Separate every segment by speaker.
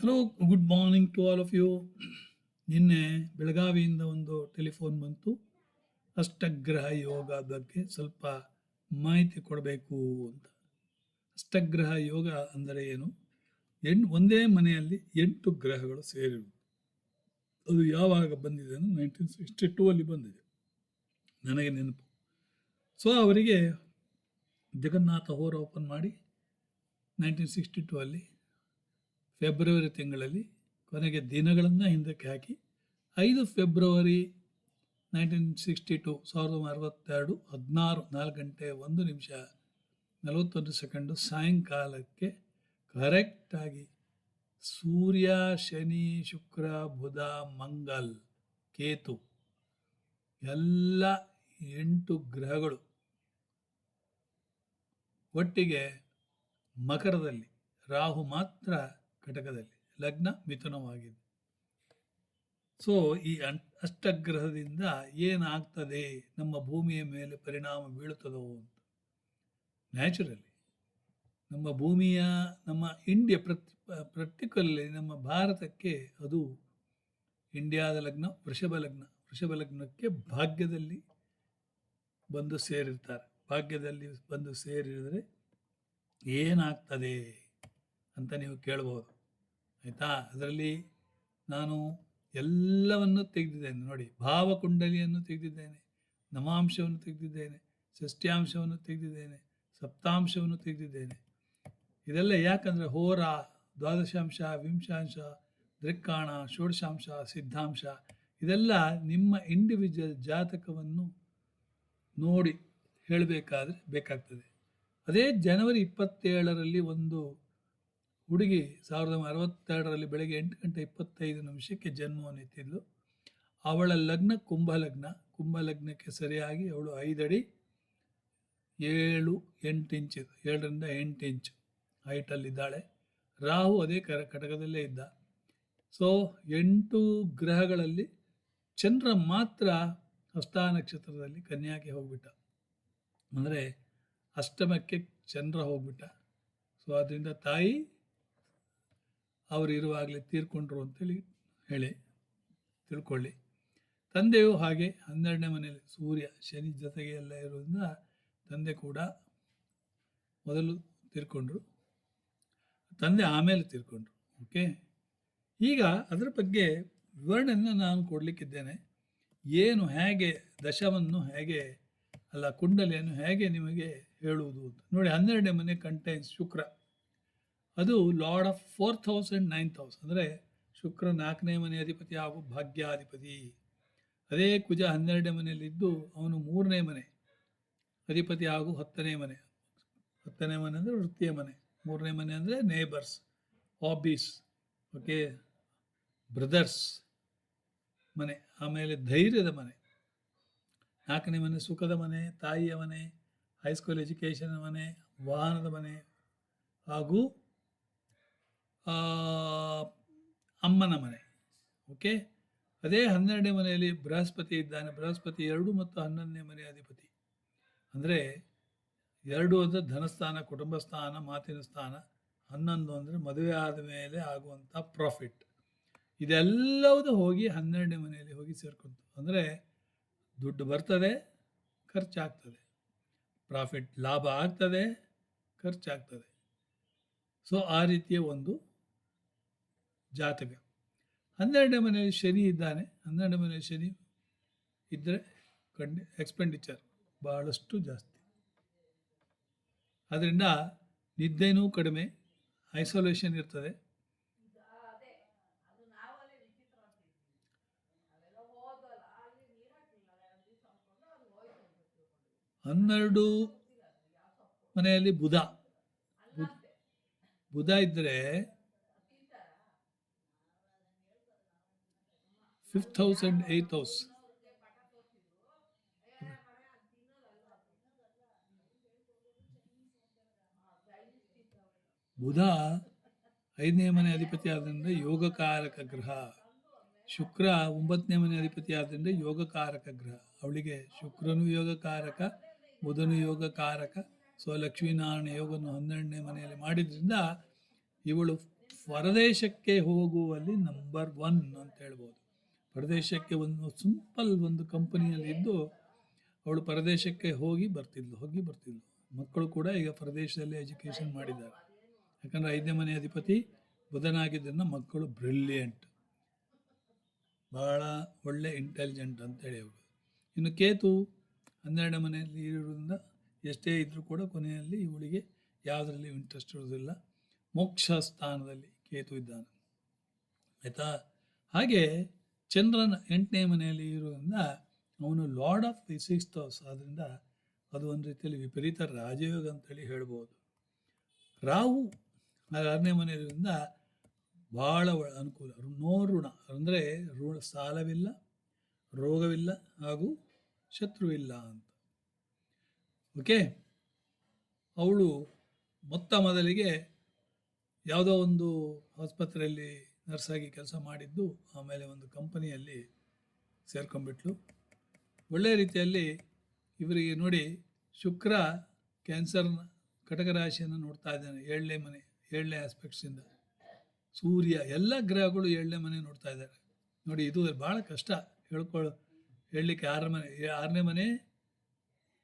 Speaker 1: Hello, good morning to all of you. ನಿನ್ನೆ ಬೆಳಗಾವಿಯಿಂದ ಒಂದು ಟೆಲಿಫೋನ್ ಬಂತು. ಅಷ್ಟಗ್ರಹ ಯೋಗ ಬಗ್ಗೆ ಸ್ವಲ್ಪ ಮಾಹಿತಿ ಕೊಡಬೇಕು ಅಂತ. ಅಷ್ಟಗ್ರಹ ಯೋಗ ಅಂದರೆ ಏನು? ಒಂದೇ ಮನೆಯಲ್ಲಿ 8 ಗ್ರಹಗಳು ಸೇರಿರುವುದು. ಅದು ಯಾವಾಗ ಬಂದಿದೆ ಅಂದರೆ 1962 ಅಲ್ಲಿ ಬಂದಿದೆ, ನನಗೆ ನೆನಪು. ಸೊ ಅವರಿಗೆ ಜಗನ್ನಾಥ ಹೋರ ಓಪನ್ ಮಾಡಿ 1962 ಅಲ್ಲಿ ಫೆಬ್ರವರಿ ತಿಂಗಳಲ್ಲಿ ಕೊನೆಗೆ ದಿನಗಳನ್ನು ಹಿಂದಕ್ಕೆ ಹಾಕಿ 5 ಫೆಬ್ರವರಿ 1962 1962 16:04:01 ಸಾಯಂಕಾಲಕ್ಕೆ ಕರೆಕ್ಟಾಗಿ ಸೂರ್ಯ, ಶನಿ, ಶುಕ್ರ, ಬುಧ, ಮಂಗಲ್, ಕೇತು ಎಲ್ಲ 8 ಗ್ರಹಗಳು ಒಟ್ಟಿಗೆ ಮಕರದಲ್ಲಿ, ರಾಹು ಮಾತ್ರ ಕಟಕದಲ್ಲಿ, ಲಗ್ನ ಮಿಥುನವಾಗಿದೆ. ಸೊ ಈ ಅಷ್ಟಗ್ರಹದಿಂದ ಏನಾಗ್ತದೆ, ನಮ್ಮ ಭೂಮಿಯ ಮೇಲೆ ಪರಿಣಾಮ ಬೀಳುತ್ತದೋ ಅಂತ. ನ್ಯಾಚುರಲಿ ನಮ್ಮ ಭೂಮಿಯ, ನಮ್ಮ ಇಂಡಿಯಾ ಪ್ರರ್ಟಿಕ್ಯುಲರ್ಲಿ ನಮ್ಮ ಭಾರತಕ್ಕೆ ಅದು ಇಂಡಿಯಾದ ಲಗ್ನ ವೃಷಭ ಲಗ್ನಕ್ಕೆ ಭಾಗ್ಯದಲ್ಲಿ ಬಂದು ಸೇರಿರ್ತಾರೆ. ಭಾಗ್ಯದಲ್ಲಿ ಬಂದು ಸೇರಿದರೆ ಏನಾಗ್ತದೆ ಅಂತ ನೀವು ಕೇಳ್ಬೋದು, ಆಯಿತಾ? ಅದರಲ್ಲಿ ನಾನು ಎಲ್ಲವನ್ನು ತೆಗೆದಿದ್ದೇನೆ ನೋಡಿ. ಭಾವಕುಂಡಲಿಯನ್ನು ತೆಗೆದಿದ್ದೇನೆ, ನವಾಂಶವನ್ನು ತೆಗೆದಿದ್ದೇನೆ, ಷಷ್ಠ್ಯಾಂಶವನ್ನು ತೆಗೆದಿದ್ದೇನೆ, ಸಪ್ತಾಂಶವನ್ನು ತೆಗೆದಿದ್ದೇನೆ. ಇದೆಲ್ಲ ಯಾಕಂದರೆ ಹೋರ, ದ್ವಾದಶಾಂಶ, ವಿಂಶಾಂಶ, ದೃಕ್ಕಾಣ, ಷೋಡಶಾಂಶ, ಸಿದ್ಧಾಂಶ ಇದೆಲ್ಲ ನಿಮ್ಮ ಇಂಡಿವಿಜುವಲ್ ಜಾತಕವನ್ನು ನೋಡಿ ಹೇಳಬೇಕಾದ್ರೆ ಬೇಕಾಗ್ತದೆ. ಅದೇ ಜನವರಿ 27ರಲ್ಲಿ ಒಂದು ಹುಡುಗಿ 1962ರಲ್ಲಿ ಬೆಳಗ್ಗೆ 8:25 ಜನ್ಮವನ್ನು ಎತ್ತಿದ್ಲು. ಅವಳ ಲಗ್ನ ಕುಂಭಲಗ್ನಕ್ಕೆ ಸರಿಯಾಗಿ ಅವಳು 5 ಅಡಿ 7-8 ಇಂಚು 7ರಿಂದ 8 ಇಂಚು ಹೈಟಲ್ಲಿದ್ದಾಳೆ. ರಾಹು ಅದೇ ಕಟಕದಲ್ಲೇ ಇದ್ದ. ಸೊ 8 ಗ್ರಹಗಳಲ್ಲಿ ಚಂದ್ರ ಮಾತ್ರ ಹಸ್ತ ನಕ್ಷತ್ರದಲ್ಲಿ ಕನ್ಯಾಕ್ಕೆ ಹೋಗ್ಬಿಟ್ಟ, ಅಂದರೆ ಅಷ್ಟಮಕ್ಕೆ ಚಂದ್ರ ಹೋಗ್ಬಿಟ್ಟ. ಸೊ ಅದರಿಂದ ತಾಯಿ ಅವರು ಇರುವಾಗಲೇ ತೀರ್ಕೊಂಡ್ರು ಅಂತೇಳಿ ತಿಳ್ಕೊಳ್ಳಿ. ತಂದೆಯು ಹಾಗೆ 12ನೇ ಮನೆಯಲ್ಲಿ ಸೂರ್ಯ ಶನಿ ಜೊತೆಗೆ ಎಲ್ಲ ಇರೋದ್ರಿಂದ ತಂದೆ ಕೂಡ ಮೊದಲು ತೀರ್ಕೊಂಡ್ರು, ತಂದೆ ಆಮೇಲೆ ತೀರ್ಕೊಂಡ್ರು. ಓಕೆ, ಈಗ ಅದರ ಬಗ್ಗೆ ವಿವರಣೆಯನ್ನು ನಾನು ಕೊಡಲಿಕ್ಕಿದ್ದೇನೆ. ಏನು, ಹೇಗೆ ದಶವನ್ನು ಹೇಗೆ ಅಲ್ಲ ಕುಂಡಲಿಯನ್ನು ಹೇಗೆ ನಿಮಗೆ ಹೇಳುವುದು ಅಂತ ನೋಡಿ. 12ನೇ ಮನೆ ಕಂಟೈನ್ಸ್ ಶುಕ್ರ. ಅದು ಲಾರ್ಡ್ ಆಫ್ 4000 9000, ಅಂದರೆ ಶುಕ್ರ 4ನೇ ಮನೆ ಅಧಿಪತಿ ಹಾಗೂ ಭಾಗ್ಯಾಧಿಪತಿ. ಅದೇ ಕುಜ 12ನೇ ಮನೆಯಲ್ಲಿದ್ದು ಅವನು 3ನೇ ಮನೆ ಅಧಿಪತಿ ಹಾಗೂ 10ನೇ ಮನೆ. 10ನೇ ಮನೆ ಅಂದರೆ ವೃತ್ತಿಯ ಮನೆ, 3ನೇ ಮನೆ ಅಂದರೆ ನೇಬರ್ಸ್, ಹಾಬೀಸ್, ಓಕೆ, ಬ್ರದರ್ಸ್ ಮನೆ. ಆಮೇಲೆ ಧೈರ್ಯದ ಮನೆ. 4ನೇ ಮನೆ ಸುಖದ ಮನೆ, ತಾಯಿಯ ಮನೆ, ಹೈಸ್ಕೂಲ್ ಎಜುಕೇಷನ್ ಮನೆ, ವಾಹನದ ಮನೆ ಹಾಗೂ ಅಮ್ಮನ ಮನೆ. ಓಕೆ, ಅದೇ 12ನೇ ಮನೆಯಲ್ಲಿ ಬೃಹಸ್ಪತಿ ಇದ್ದಾನೆ. ಬೃಹಸ್ಪತಿ 2 ಮತ್ತು 11ನೇ ಮನೆ ಅಧಿಪತಿ. ಅಂದರೆ 2 ಅಂದರೆ ಧನಸ್ಥಾನ, ಕುಟುಂಬ ಸ್ಥಾನ, ಮಾತಿನ ಸ್ಥಾನ. 11 ಅಂದರೆ ಮದುವೆ ಆದ ಮೇಲೆ ಆಗುವಂಥ ಪ್ರಾಫಿಟ್. ಇದೆಲ್ಲವುದು ಹೋಗಿ 12ನೇ ಮನೆಯಲ್ಲಿ ಹೋಗಿ ಸೇರ್ಕೊಂತು. ಅಂದರೆ ದುಡ್ಡು ಬರ್ತದೆ, ಖರ್ಚಾಗ್ತದೆ, ಪ್ರಾಫಿಟ್ ಲಾಭ ಆಗ್ತದೆ, ಖರ್ಚಾಗ್ತದೆ. ಸೊ ಆ ರೀತಿಯ ಒಂದು ಜಾತಕ. 12ನೇ ಮನೆಯಲ್ಲಿ ಶನಿ ಇದ್ದಾನೆ. 12ನೇ ಮನೆಯಲ್ಲಿ ಶನಿ ಇದ್ದರೆ ಎಕ್ಸ್ಪೆಂಡಿಚರ್ ಬಹಳಷ್ಟು ಜಾಸ್ತಿ. ಅದರಿಂದ ನಿದ್ದೆನೂ ಕಡಿಮೆ, ಐಸೋಲೇಷನ್ ಇರ್ತದೆ. ಹನ್ನೆರಡು ಮನೆಯಲ್ಲಿ ಬುಧ ಇದ್ದರೆ 5th house and 8th house. ಬುಧ 5ನೇ ಮನೆ ಅಧಿಪತಿ ಆದ್ದರಿಂದ ಯೋಗಕಾರಕ ಗ್ರಹ. ಶುಕ್ರ 9ನೇ ಮನೆ ಅಧಿಪತಿ ಆದ್ದರಿಂದ ಯೋಗಕಾರಕ ಗ್ರಹ. ಅವಳಿಗೆ ಶುಕ್ರನು ಯೋಗಕಾರಕ, ಬುಧನು ಯೋಗಕಾರಕ. ಸೊ ಲಕ್ಷ್ಮೀನಾರಾಯಣ ಯೋಗವನ್ನು 12ನೇ ಮನೆಯಲ್ಲಿ ಮಾಡಿದ್ರಿಂದ ಇವಳು ಪರದೇಶಕ್ಕೆ ಹೋಗುವಲ್ಲಿ ನಂಬರ್ 1 ಅಂತ ಹೇಳ್ಬೋದು. ಪರದೇಶಕ್ಕೆ ಒಂದು ಸಿಂಪಲ್ ಒಂದು ಕಂಪನಿಯಲ್ಲಿ ಇದ್ದು ಅವಳು ಪರದೇಶಕ್ಕೆ ಹೋಗಿ ಬರ್ತಿದ್ಲು. ಮಕ್ಕಳು ಕೂಡ ಈಗ ಪರದೇಶದಲ್ಲಿ ಎಜುಕೇಷನ್ ಮಾಡಿದ್ದಾರೆ. ಯಾಕಂದರೆ 5ನೇ ಮನೆ ಅಧಿಪತಿ ಬುಧನಾಗಿದ್ದನ್ನು ಮಕ್ಕಳು ಬ್ರಿಲಿಯಂಟ್, ಭಾಳ ಒಳ್ಳೆ ಇಂಟೆಲಿಜೆಂಟ್ ಅಂತೇಳಿ ಅವಳು. ಇನ್ನು ಕೇತು 12ನೇ ಮನೆಯಲ್ಲಿ ಇರೋದ್ರಿಂದ ಎಷ್ಟೇ ಇದ್ದರೂ ಕೂಡ ಕೊನೆಯಲ್ಲಿ ಇವಳಿಗೆ ಯಾವುದರಲ್ಲಿ ಇಂಟ್ರೆಸ್ಟ್ ಇರೋದಿಲ್ಲ. ಮೋಕ್ಷ ಸ್ಥಾನದಲ್ಲಿ ಕೇತು ಇದ್ದಾನೆ, ಆಯಿತಾ. ಹಾಗೆ ಚಂದ್ರನ 8ನೇ ಮನೆಯಲ್ಲಿ ಇರೋದ್ರಿಂದ ಅವನು lord of the 6th house, ಆದ್ದರಿಂದ ಅದು ಒಂದು ರೀತಿಯಲ್ಲಿ ವಿಪರೀತ ರಾಜಯೋಗ ಅಂತೇಳಿ ಹೇಳ್ಬೋದು. ರಾಹು 6ನೇ ಮನೆಯಿಂದ ಭಾಳ ಅನುಕೂಲ, ನೋ ಋಣ ಅಂದರೆ ಸಾಲವಿಲ್ಲ, ರೋಗವಿಲ್ಲ ಹಾಗೂ ಶತ್ರುವಿಲ್ಲ ಅಂತ. ಓಕೆ, ಅವಳು ಮೊದಲಿಗೆ ಯಾವುದೋ ಒಂದು ಆಸ್ಪತ್ರೆಯಲ್ಲಿ ನರ್ಸಾಗಿ ಕೆಲಸ ಮಾಡಿದ್ದು, ಆಮೇಲೆ ಒಂದು ಕಂಪನಿಯಲ್ಲಿ ಸೇರ್ಕೊಂಡ್ಬಿಟ್ಲು. ಒಳ್ಳೆಯ ರೀತಿಯಲ್ಲಿ ಇವರಿಗೆ ನೋಡಿ, ಶುಕ್ರ ಕ್ಯಾನ್ಸರ್ನ ಕಟಕ ರಾಶಿಯನ್ನು ನೋಡ್ತಾ ಇದ್ದಾನೆ 7ನೇ ಮನೆ, 7ನೇ ಆಸ್ಪೆಕ್ಟ್ಸಿಂದ. ಸೂರ್ಯ, ಎಲ್ಲ ಗ್ರಹಗಳು 7ನೇ ಮನೆ ನೋಡ್ತಾ ಇದ್ದಾರೆ ನೋಡಿ. ಇದು ಭಾಳ ಕಷ್ಟ ಹೇಳಲಿಕ್ಕೆ. 6ನೇ ಮನೆ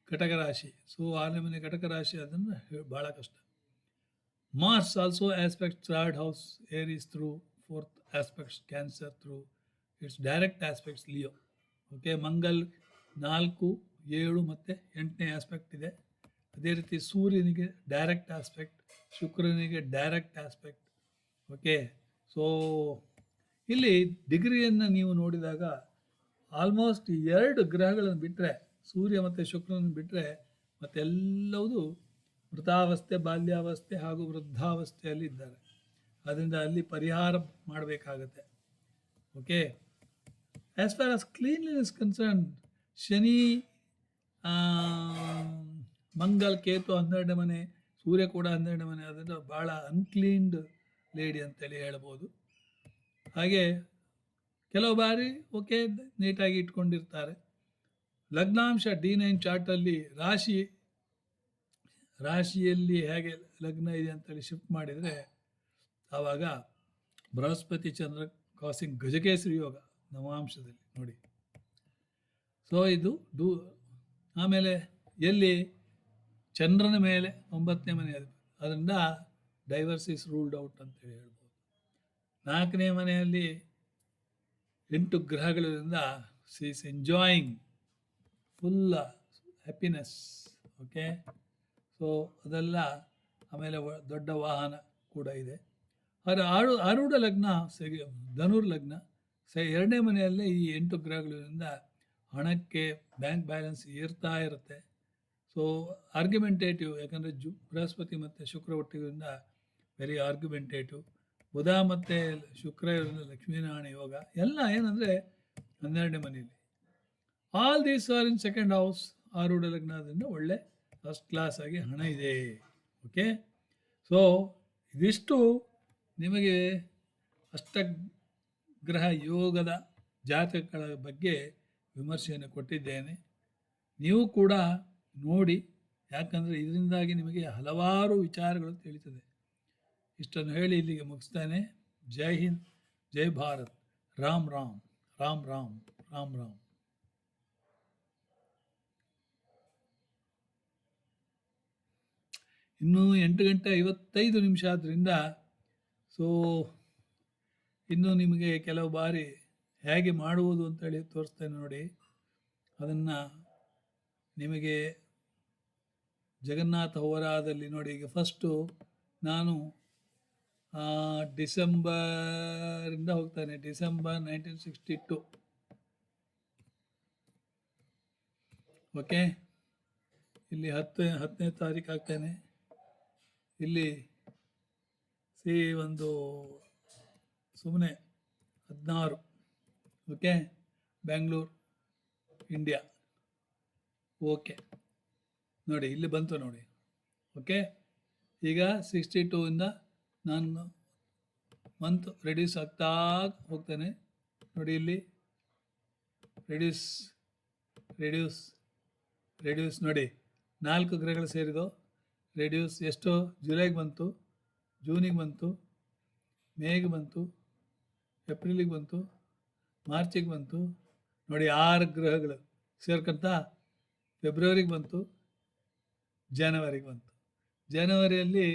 Speaker 1: ಕಟಕ ರಾಶಿ, ಸೊ 6ನೇ ಮನೆ ಕಟಕ ರಾಶಿ, ಅದನ್ನು ಭಾಳ ಕಷ್ಟ. Mars also aspect 3rd house Aries through 4th aspects Cancer through its direct aspects Leo. Okay, Mangal 4, 7 ಮತ್ತು 8ನೇ ಆಸ್ಪೆಕ್ಟ್ ಇದೆ. ಅದೇ ರೀತಿ ಸೂರ್ಯನಿಗೆ ಡೈರೆಕ್ಟ್ ಆಸ್ಪೆಕ್ಟ್, ಶುಕ್ರನಿಗೆ ಡೈರೆಕ್ಟ್ ಆಸ್ಪೆಕ್ಟ್. ಓಕೆ, ಸೊ ಇಲ್ಲಿ ಡಿಗ್ರಿಯನ್ನು ನೀವು ನೋಡಿದಾಗ ಆಲ್ಮೋಸ್ಟ್ 2 ಗ್ರಹಗಳನ್ನು ಬಿಟ್ಟರೆ, ಸೂರ್ಯ ಮತ್ತು ಶುಕ್ರನ ಬಿಟ್ಟರೆ ಮತ್ತೆಲ್ಲವೂ ಮೃತಾವಸ್ಥೆ, ಬಾಲ್ಯಾವಸ್ಥೆ ಹಾಗೂ ವೃದ್ಧಾವಸ್ಥೆಯಲ್ಲಿ ಇದ್ದಾರೆ. ಅದರಿಂದ ಅಲ್ಲಿ ಪರಿಹಾರ ಮಾಡಬೇಕಾಗತ್ತೆ. Okay, as far as cleanliness concern, Shani, Mangal, Ketu 12ನೇ ಮನೆ, ಸೂರ್ಯ ಕೂಡ 12ನೇ ಮನೆ, ಅದರಿಂದ ಭಾಳ ಅನ್ಕ್ಲೀನ್ಡ್ ಲೇಡಿ ಅಂತೇಳಿ ಹೇಳ್ಬೋದು. ಹಾಗೆ ಕೆಲವು ಬಾರಿ ಓಕೆ ನೀಟಾಗಿ ಇಟ್ಕೊಂಡಿರ್ತಾರೆ. ಲಗ್ನಾಂಶ D9 ಚಾರ್ಟಲ್ಲಿ ರಾಶಿಯಲ್ಲಿ ಹೇಗೆ ಲಗ್ನ ಇದೆ ಅಂತೇಳಿ ಶಿಫ್ಟ್ ಮಾಡಿದರೆ ಆವಾಗ ಬೃಹಸ್ಪತಿ ಚಂದ್ರ ಕಾಸಿಂಗ್ ಗಜಕೇಸರಿ ಯೋಗ ನವಾಂಶದಲ್ಲಿ ನೋಡಿ. ಸೊ ಇದು ಆಮೇಲೆ ಎಲ್ಲಿ ಚಂದ್ರನ ಮೇಲೆ 9ನೇ ಮನೆ, ಅದರಿಂದ ಡೈವರ್ಸ್ ಇಸ್ ರೂಲ್ಡ್ ಔಟ್ ಅಂತೇಳಿ ಹೇಳ್ಬೋದು. 4ನೇ ಮನೆಯಲ್ಲಿ 8 ಗ್ರಹಗಳಿಂದ she is enjoying full happiness. Okay, so ಅದೆಲ್ಲ. ಆಮೇಲೆ ದೊಡ್ಡ ವಾಹನ ಕೂಡ ಇದೆ. ಆರೂಢ ಲಗ್ನ, ಧನುರ್ ಲಗ್ನ, 2ನೇ ಮನೆಯಲ್ಲೇ ಈ 8 ಗ್ರಹಗಳಿಂದ ಹಣಕ್ಕೆ ಬ್ಯಾಂಕ್ ಬ್ಯಾಲೆನ್ಸ್ ಏರ್ತಾ ಇರುತ್ತೆ. ಸೊ ಆರ್ಗ್ಯುಮೆಂಟೇಟಿವ್, ಯಾಕಂದರೆ ಬೃಹಸ್ಪತಿ ಮತ್ತು ಶುಕ್ರ ಒಟ್ಟಿಗಿಂದ ವೆರಿ ಆರ್ಗ್ಯುಮೆಂಟೇಟಿವ್. ಬುಧ ಮತ್ತು ಶುಕ್ರ ಇರೋದ್ರಿಂದ ಲಕ್ಷ್ಮೀನಾರಾಯಣ ಯೋಗ ಎಲ್ಲ ಏನಂದರೆ 12ನೇ ಮನೆಯಲ್ಲಿ. All these are in 2nd house. ಆರೂಢ ಲಗ್ನದಿಂದ ಒಳ್ಳೆ ಫಸ್ಟ್ ಕ್ಲಾಸ್ ಆಗಿ ಹಣ ಇದೆ. ಓಕೆ, ಸೊ ಇದಿಷ್ಟು ನಿಮಗೆ ಅಷ್ಟಗ್ರಹ ಯೋಗದ ಜಾತಕಗಳ ಬಗ್ಗೆ ವಿಮರ್ಶೆಯನ್ನು ಕೊಟ್ಟಿದ್ದೇನೆ. ನೀವು ಕೂಡ ನೋಡಿ, ಯಾಕಂದರೆ ಇದರಿಂದಾಗಿ ನಿಮಗೆ ಹಲವಾರು ವಿಚಾರಗಳು ತಿಳಿತದೆ. ಇಷ್ಟನ್ನು ಹೇಳಿ ಇಲ್ಲಿಗೆ ಮುಗಿಸ್ತೇನೆ. ಜೈ ಹಿಂದ್, ಜೈ ಭಾರತ್. ರಾಮ್ ರಾಮ್, ರಾಮ್ ರಾಮ್, ರಾಮ್ ರಾಮ್. ಇನ್ನೂ 8:55 ಆದ್ದರಿಂದ ಸೊ ಇನ್ನು ನಿಮಗೆ ಕೆಲವು ಬಾರಿ ಹೇಗೆ ಮಾಡುವುದು ಅಂತೇಳಿ ತೋರಿಸ್ತೇನೆ ನೋಡಿ. ಅದನ್ನು ನಿಮಗೆ ಜಗನ್ನಾಥ ಹೋರಾದಲ್ಲಿ ನೋಡಿ. ಈಗ ಫಸ್ಟು ನಾನು ಡಿಸೆಂಬರಿಂದ ಹೋಗ್ತಾನೆ. ಡಿಸೆಂಬರ್ 1962. ಓಕೆ, ಇಲ್ಲಿ 10ನೇ ತಾರೀಕು ಆಗ್ತಾನೆ. ಇಲ್ಲಿ ಒಂದು ಸುಮ್ಮನೆ 16. Okay, Bangalore, India. ಓಕೆ ನೋಡಿ, ಇಲ್ಲಿ ಬಂತು ನೋಡಿ. ಓಕೆ, ಈಗ 62ಇಂದ ನಾನು ಮಂತ್ ರೆಡ್ಯೂಸ್ ಆಗ್ತಾ ಹೋಗ್ತಾನೆ ನೋಡಿ. ಇಲ್ಲಿ ರೆಡ್ಯೂಸ್ ನೋಡಿ, 4 ಗ್ರಹಗಳು ಸೇರಿದೋ ರೆಡ್ಯೂಸ್ ಎಷ್ಟು ಜುಲೈಗೆ ಬಂತು, ಜೂನಿಗೆ ಬಂತು, ಮೇಗೆ ಬಂತು, ಏಪ್ರಿಲಿಗೆ ಬಂತು, ಮಾರ್ಚಿಗೆ ಬಂತು. ನೋಡಿ 6 ಗ್ರಹಗಳು ಸೇರ್ಕೊಂತ ಫೆಬ್ರವರಿಗೆ ಬಂತು, ಜನವರಿಗೆ ಬಂತು. ಜನವರಿಯಲ್ಲಿ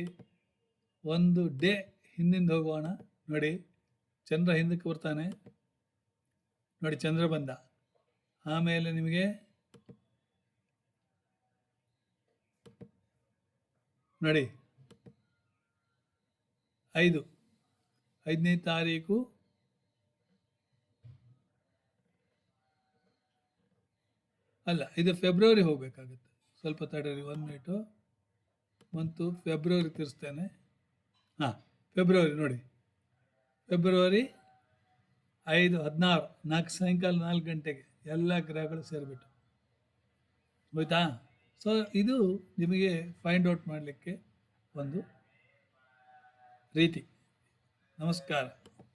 Speaker 1: ಒಂದು ಡೇ ಹಿಂದಿಂದ ಹೋಗೋಣ. ನೋಡಿ ಚಂದ್ರ ಹಿಂದಕ್ಕೆ ಬರ್ತಾನೆ, ನೋಡಿ ಚಂದ್ರ ಬಂದ. ಆಮೇಲೆ ನಿಮಗೆ ನೋಡಿ 5ನೇ ತಾರೀಕು ಅಲ್ಲ, ಇದು ಫೆಬ್ರವರಿ ಹೋಗ್ಬೇಕಾಗುತ್ತೆ. ಸ್ವಲ್ಪ ತಡೀರಿ, 1 ಮಿನಿಟು. ಮತ್ತು ಫೆಬ್ರವರಿ ತಿರ್ಸ್ತೇನೆ. ಹಾಂ, ಫೆಬ್ರವರಿ ನೋಡಿ, ಫೆಬ್ರವರಿ 5, 16, 4 ಸಾಯಂಕಾಲ 4 ಗಂಟೆಗೆ ಎಲ್ಲ ಗ್ರಹಗಳು ಸೇರಿಬಿಟ್ಟು ಹೋಯ್ತಾ. ಸೊ ಇದು ನಿಮಗೆ ಫೈಂಡ್ ಔಟ್ ಮಾಡಲಿಕ್ಕೆ ಒಂದು ರೀತಿ. ನಮಸ್ಕಾರ.